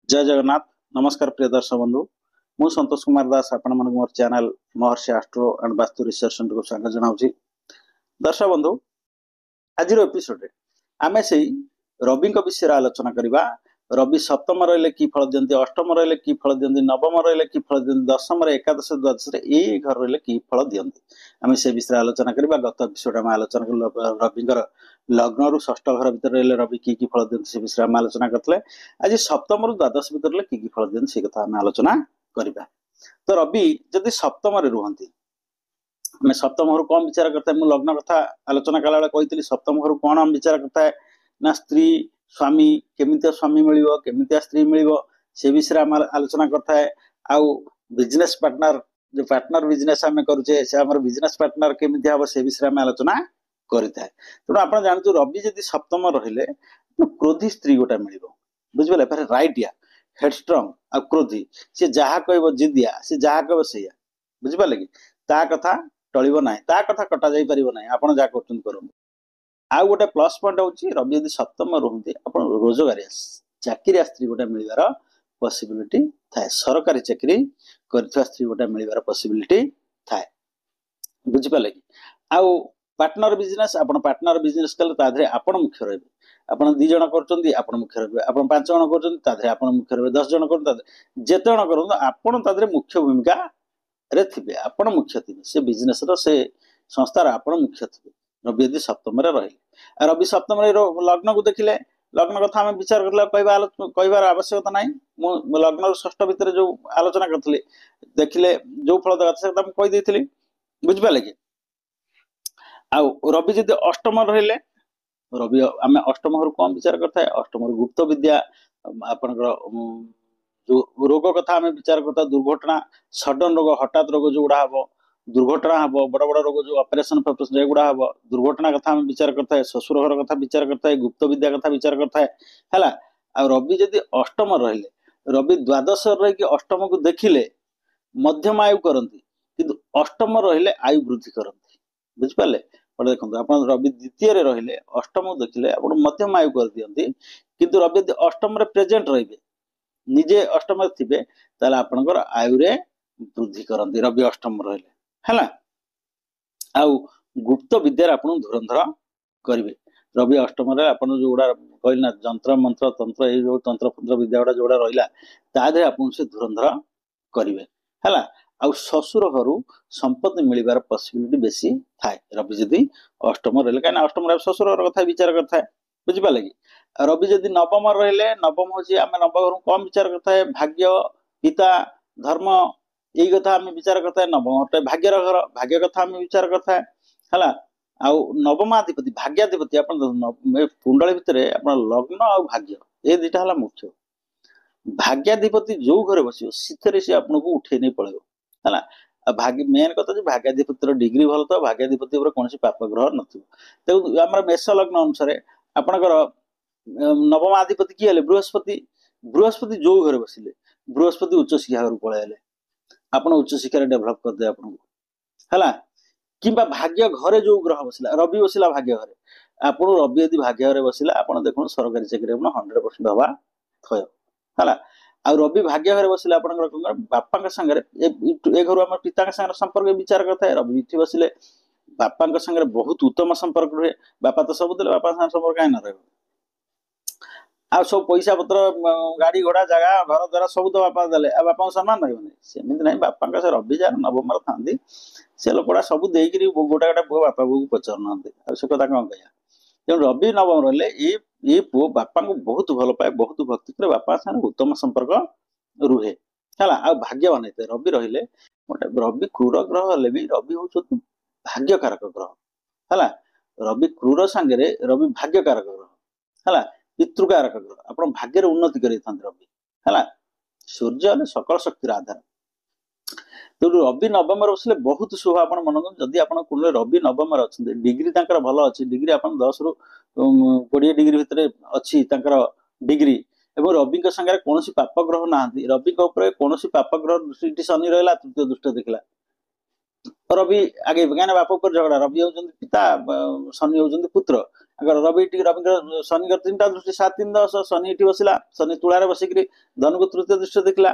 जय जगन्नाथ। नमस्कार प्रिय दर्शक बंधु। मु संतोष कुमार दास आपण मन मोर channel Maharshi astro and vastu research centre को स्वागत जनाउछि। दर्शक बंधु, आज एपिसोड रे आमे सेही रवि विषय आलोचना करिबा। रवि सप्तम रहिले की फल दियंती, अष्टम रहिले की फल दियंती, नवम रहिले की फल दियंती, दशम रे एकादश द्वादश रे ए घर रहिले की फल दियंती, आमे से विषय आलोचना करिबा। गत एपिसोड आमे आलोचना करलो रविंकर लग्न रु षष्ठ घर भीतर रहिले रवि की फल दियंती से विषय आमे आलोचना करतले। आज सप्तम रु द्वादश भीतर रहिले की फल दियंती से कथा आमे आलोचना करिबा। तो रवि जदि सप्तम रे रुहंती, मैं सप्तम घर कौन विचार करता है, लग्न कथा आलोचना कला बेले कही सप्तम घर कौन हम विचार करता है ना स्त्री स्वामी केमितिया स्वामी मिलिबो, केमितिया स्त्री मिलिबो, से विषय आम आलोचना करता है। आउ बिजनेस पार्टनर जो पार्टनर बिजनेस आम करुचे से आम बिजनेस पार्टनर केमितिया हम से विषय आम आलोचना करता है। तेणु आप जानते रवि जदि सप्तम रहिले क्रोधी स्त्री गोटा मिलिबो, बुझिबले पर राइट या हेडस्ट्रंग आ क्रोधी, से जहा कहबो जिदिया, से जहा कहबो सैया, बुझिपाले कि ता कथा टळिबो नाही, ता कथा कटा जाई परिबो नाही, आपण जा करतुन करन। आ गोटे प्लस पॉइंट होची रवि यदि सप्तम रहंती आपण रोजगार चाकरी स्त्री गोटा मिलिबार पॉसिबिलिटी थाए, सरकारी चाकरी करथिवा स्त्री गोटा मिलिबार पॉसिबिलिटी थाए, बुझिपाले कि। आउ पार्टनर बिजनेस, आपण पार्टनर बिजनेस कले ताधरे आपण मुख्य रहबे। आपण 2 जण करचंदी आपण मुख्य रहबे, आपण 5 जण करचंदी ताधरे आपण मुख्य रहबे, 10 जण करचंदी ताधरे जेते जण करन आपण ताधरे मुख्य भूमिका रे थिबे, आपण मुख्य थिबे, से बिजनेस रो से संस्थार आपण मुख्य थिबे रवि यदि सप्तम रे रहिले। रवि सप्तम रे लग्न को देखिले, लग्न कथा हम विचार करला कहबार आवश्यकता नाही। मु लग्न षष्ठ भीतर जो आलोचना करथले देखिले जो फल दगा से हम कहि देथिली, बुझ पाले कि। आ रवि जदि अष्टम रहिले, रवि आम अष्टम घर कौन विचार करता है, अष्टम गुप्त विद्या आपनकर जो रोग कथा आम विचार करता, दुर्घटना सडन रोग हठात रोग जो गुड़ा हम, दुर्घटना हम, बड़ बड़ रोग जो ऑपरेशन फपरेशन गुड़ा हम, दुर्घटना कथा आम विचार करता है, ससुर घर कथा विचार करता है, गुप्त विद्या कथा विचार करता है हैला। आ रवि जदि अष्टम रहिले, रवि द्वादश रही कि अष्टम को देखिले मध्यम आयु करती, किंतु अष्टम रहिले आयु वृद्धि करती, बुझिपारे। देखो आप रवि द्वितीय रहिले अष्टम देखिले आप मध्यम आयु कर दियंती, किंतु रवि अष्टम प्रेजेंट रहिबे, निजे अष्टम थे आपनकर आयु रे वृद्धि करती रवि अष्टम रहिले हैला। आउ गुप्त विद्या आपन धुरंधर करिवे रवि अष्टम रे। आपन जो गुडा कहलिना जंत्र मंत्र तंत्र ए जो तंत्र तंत्र विद्या गुडा जोडा रहिला तादे आपन से धुरंधर करिवे हैला। आउ ससुर घर संपत्ति मिलबार पॉसिबिलिटी बेसी थाए रवि जदि अष्टम रहिले, कहीं अष्टम ससुर घर कथा विचार करता है, बुझिपारे कि। रवि जदि नवम रहिले, नवम होची आम नवम घर कम विचार करता है, भाग्य पिता धर्म यही कथा आम विचार करता है। नवम घर भाग्यर घर, भाग्य कथा आम विचार करता है हैला। आउ नवमाधिपति भाग्याधिपति आप कुंडली भितर लग्न आ भाग्य ये दुटा है मुख्य। भाग्याधिपति जो घरे बस सी आपको उठे नहीं पड़े है भाग्य मेन कथा भाग्याधिपति डिग्री भल तो भाग्याधिपति कौन पाप ग्रह नम मेष लग्न अनुसार आपणकर नवमाधिपति किए हेले बृहस्पति। बृहस्पति जो घरे बसिले बृहस्पति उच्च शिक्षा घर पलैले, आप उच्च शिक्षा डेभलप करदे आपको है। कि भाग्य घरे जो ग्रह बसला रवि बसला भाग्य घरे, आप रवि यदि भाग्य घरे बसला आप देखो सरकारी चाकरी 100% हवा थय है। आ रवि भाग्य घरे बसले आप बापा सागर ए घर आम पिता संपर्क विचार करता है। रवि इठी बसले बापा सागर बहुत उत्तम संपर्क रहे, बापा तो सब देले, बापा संपर्क कहीं न रहे। आ सब पैसा पत्र गाड़ी घोड़ा जगह घर द्वारा सब तो बापा देले, बापा सम्मान रही सेमती ना। बापा से रवि जार नवम था से लोकड़ा सब देकर गोटा गोटा पुओ बापा बो को पचार ना से कथा कौन कह। तेणु रवि नवम रहिले ये पुओ बापा को बहुत भल पाए, बहुत भक्ति करे, बापा साथ उत्तम संपर्क रुहे है। आ भाग्यवान होते रवि रहिले गोटे रवि क्रूर ग्रह हेले भी रवि हूँ भाग्य कारक ग्रह है। रवि क्रूर सांगे रवि भाग्य कारक ग्रह है, पितृकारक ग्रह आप भाग्य उन्नति कर रवि है। सूर्य हेले सकल शक्तिर आधार। तो रवि नवम बसले बहुत शुभ। आप मन जदि आप कुंडली रवि नवम अच्छे डिग्री भल अच्छी, डिग्री आप 10 रु 20 डिग्री भितर अच्छी डिग्री, एवं रवि सागर कौन पाप ग्रह ना, रवि कौन पाप ग्रह दृष्टि शनि रहा, तृतीय दृष्टि देखला रवि आगे कहीं बाप पर झगड़ा रवि होती पिता शनि होती पुत्र अगर रवि रवि शनि 3टा दृष्टि 7 3 10 शनि ये बसला शनि तुला बसिक धन को तृतीय दृष्टि देखला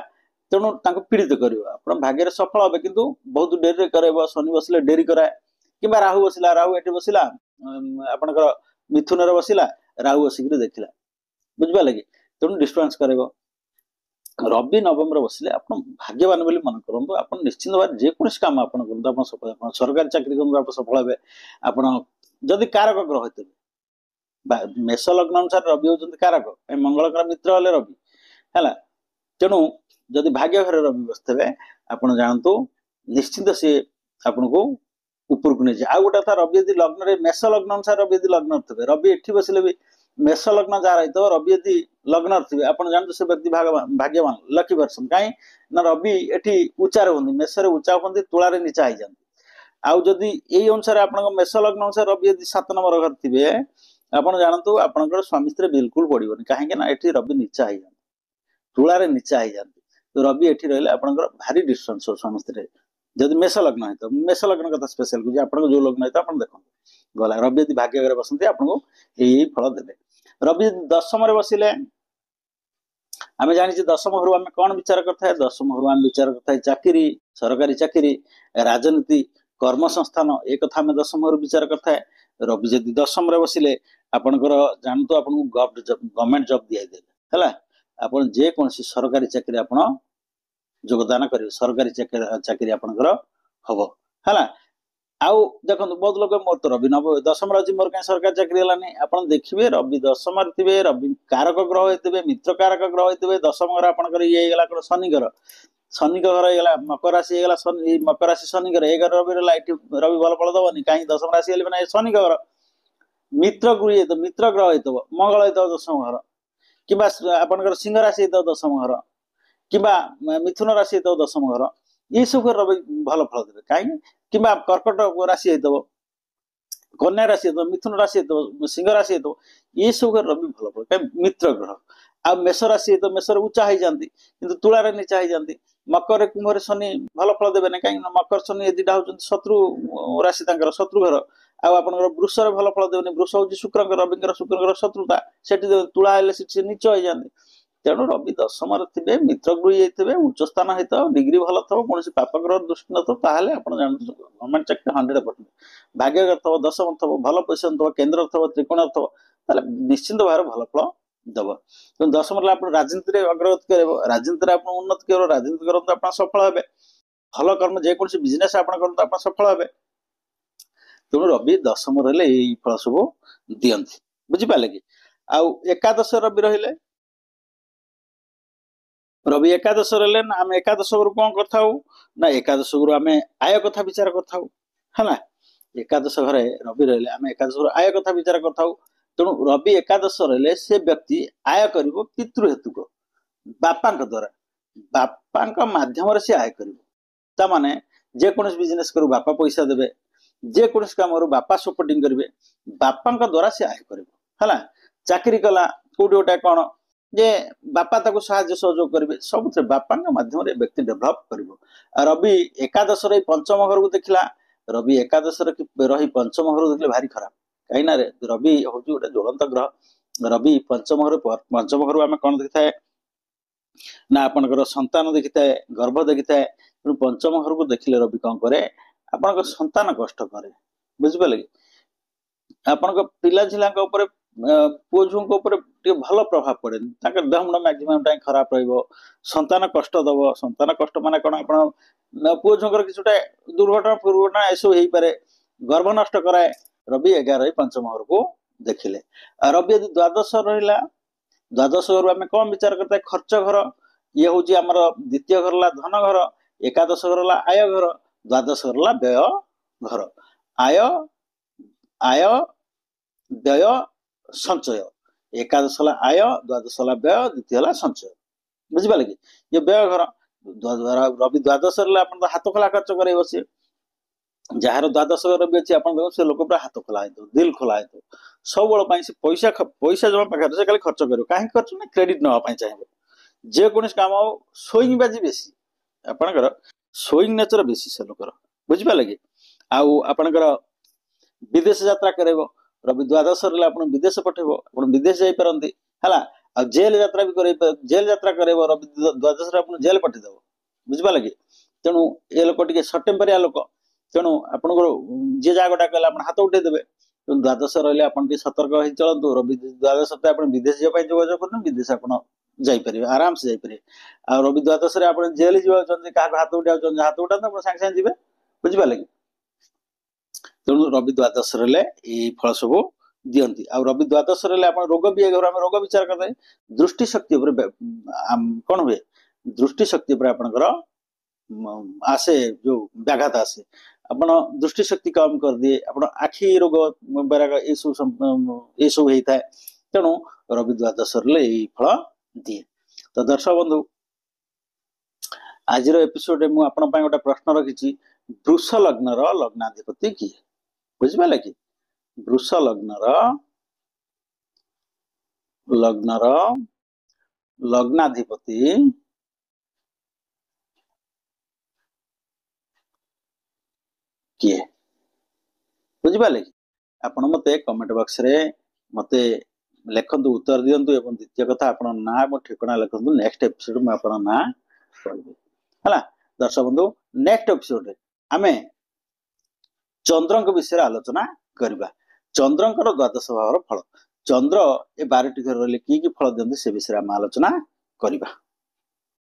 तेणु पीड़ित कर भाग्य सफल हे कि बहुत डेरी कर शनि बसले डेरी कराए कि राहु बसला राहु ये बसला आपंकर मिथुन बसला राहु बसिक देखला बुझे कि तेणु डिस्टर्बांस कर रवि नवम बसले आप भाग्यवान बोली मन करूँ आप निश्चिंत भाव जेकोसी काम आप सफल सरकारी चाकरी करूँ सफल हे आपदी कारक ग्रह थे मेष लग्न अनुसार रवि होती कारक मंगल मित्र हेले रवि है तेणु जदि भाग्य घर रवि बसते आप जानतु निश्चिंत सी आपन को ऊपर को नहीं जाए। आ गोटे था रवि यदि लग्न मेष लग्न अनुसार रवि यदि लग्न थे रवि एठी बसले भी मेष लग्न जहाँ रही तो रवि यदि लग्न थे आप जानते से व्यक्ति भाग्यवान लकी पर्सन कहीं ना रवि एठी उच्चा हमें मेष उच्चा हमें तुलारे नीचा हो जाती आदि यही अनुसार आप मेष लग्न अनुसार रवि यदि 7 नंबर घर थे आप जानतु आपंकर स्वामी स्त्री बिल्कुल पड़ोनी कहीं ये रवि नीचा हो जाती तुलारे नीचा हो जाती तो रवि एठी रही आपंकर भारी डिस्टेंस हो स्वामी स्त्री जब मेष लग्न है तो मेष लग्न कथा स्पेशल कह आप जो लग्न है तो आप देखो गला रवि यदि भाग्य घर बसते आपको यही फल देते रवि दशम बसिले आम जानी दशम घर आम कौन विचार करता दशम घर आम विचार करता चाकरी सरकारी चाकरी राजनीति कर्म संस्थान एक कथा आम दशम घर विचार करता रवि जदि दशम बसिले आपंकर जानतु आपको गवर्नमेंट जॉब दिखाई है आप जेकोसी सरकारी चाकरी आप योगदान करेंगे सरकारी चाकरी आपंकर हम है आउ देखो बहुत लोग मोर तो रवि नव दशम अच्छी मोर कहीं सरकारी चाकरी है आप देखिए रवि दशम थे रवि कारक ग्रह थे मित्र कारक ग्रह थे दशम घर आपंकर ये गला शनि घर घर होगा मकर राशि होगा शनि मकर राशि शनि घर ए घर रवि रवि भल फल दबनी कहीं दशम राशि है शनि घर मित्र गृह तो मित्र ग्रह हो मंगल हो दशम घर कि आपंकर सिंह राशि हो दशम घर कि मिथुन राशि हो दशम घर ये सब रवि भल फल देवे कहीं कि कर्कट राशि हो कन्या राशि हो मिथुन राशि हो सिंह राशि हो ये सब रवि भल फल कहीं मित्र ग्रह आ मेष राशि तो मेष उच्चा हो जाती कि तुलारे नीचा हो जाती मकर कुंभ शनि भल फल देवे कहीं मकर शनि दुटा हूँ शत्रु राशि शत्रु घर आप वृष भल फल देवे वृष हूँ शुक्र रवि शत्रुता से तुला नीच हो जाती तेणु रवि दशम थे मित्र गृह थे उच्च स्थान होता डिग्री भल थो कौन पाप ग्रह दृष्टि न आप जानते गवर्नमेंट चाकरी 100% भाग्य थो दशम थो भल पोजिशन थो केन्द्र थो त्रिकोण थो निश्चिंत भाव भल फल दब तो दशम आप राजनीति अग्रगति कर राजनीति आप उन्नति कर राजनीति करूँ आप सफल हे भल कर्म जेकोसी बिजनेस आप करूँ आप सफल हे तेणु रवि दशम रही यही फल सब दिखती बुझिपारे कि आउ एकादश रवि रही रवि एकादश रहे आम एकादश गुरु कौन करता ना एकादश गुरु आम आय कथा विचार करता है एकादश घरे रवि रही आम एकादश गुरु आय कथा विचार करता तेणु रवि एकादश रहे से व्यक्ति आय कर पितृ हेतुक बापा द्वारा बापा मध्यम से आय कर जेकोसी बिजनेस करू बापा पैसा देवे जेकोसी कम करू बापा सपोर्टिंग करेंगे बापा द्वारा से आय कर चाकरी कला कौटी गोटे कौन जे बापा ताको साहाय्य सहयोग करेंगे सब बापा मध्यम व्यक्ति डेभलप कर रवि एकादश रही पंचम घर को देखला रवि एकादश रही पंचम घर देखले भारी खराब कहीं रवि हूँ गोटे ज्वलंत ग्रह रवि पंचम घर आम कौन देखी था ना आपंकर संतान देखी था गर्भ देखी था तेणु पंचम घर को देखिले रवि कौन करे आप संतान कष्ट करे बुझिपारे कि आपण पिला झिला पुओ झुओं भल प्रभाव पड़े देह मुंड मैक्सिमम टाइम खराब रंतान कष्ट दब संतान कष्ट मान कौन आप पुओ झुओं कि दुर्घटना दुर्घटना ऐसा हो पारे गर्भ नष्ट कराए रवि 11 पंचम घर को देखिले रवि यदि द्वादश रहा द्वादश घर आम कौन विचार करता खर्च घर ये हूँ आमर द्वितीय घर ला धन घर एकादश घर ला आय घर द्वादश घर ला व्यय घर आय आय व्यय संचय एकादश आय द्वादश व्यय द्वितीय संचय बुझिपारे कि ये व्यय घर रवि द्वादश हाथ खोला खर्च कर सी जार द्वादश रवि अच्छी आप से लोक पूरा हाथ खोला है दिल खोला है सब बल से पैसा पैसा जमा पाखे से खाली खर्च कर कहीं खर्च ना क्रेडिट नापी चाहिए जेकोसी काम सोईंग बाजी बेसी आपंकर सोईंग नेचर बेसी से लोकर बुझिपारे कि आउ आपणकर विदेश यात्रा करेबो रवि द्वादश रे आपण विदेश पठेबो आपण विदेश जाई परंती हला आ जेल यात्रा भी करे जेल यात्रा करेबो रवि द्वादश रे आपण जेल पठे देबो बुझिपारे कि तेणु ए लोक टिके शॉर्ट टेम्परिया लोक तेणु आपणकर जे जागोटा कहला आपण हाथ उठे देबे द्वादश रहिले आपण टी सतर्क होई चलंतु रवि द्वादश ते आपण विदेश जे पाई जोगाजोग करन विदेश आपण जाई परिबे आराम से जाई परिबे आ रवि द्वादश रे आपण जेल जीवा चंदी का हाथ उठाउ चंदी हाथ उठा आपण सांग सांग जीवे बुझिपाले कि तेणु रवि द्वादश रे ये फल सब दियंती आ रवि द्वादश रे आपण रोग भी घर हम रोग विचार करते दृष्टि शक्ति ऊपर कोन हुए दृष्टि शक्ति ऊपर आपनकर आसे जो व्याघात आसे आपण दृष्टि शक्ति कम कर दिए आपण आखि रोग बेराग ए सब हेता तेणु रवि द्वादश रे ये फल दिए तो दर्शक बंधु आज एपिसोड मु आपण पय गोटा प्रश्न रखिछि वृष लग्न रो लग्नाधिपति किए बुझिपाले कि वृष लग्न रो लग्नाधिपति किए बुझिपाले कि आपण मते कमेंट बॉक्स रे मते लेखंतु उत्तर दियंतु एवं द्वितीय कथा आपण ना और ठिकाना लेखंतु नेक्स्ट एपिसोड में आपण ना कहबे हला दर्शक बंधु नेक्स्ट एपिसोड रे आमे चंद्रक विषय आलोचना करबा चंद्रकर द्वादश भावर फल चंद्र ए 12 टी घर रे की फल दियंती से विषय आलोचना करबा।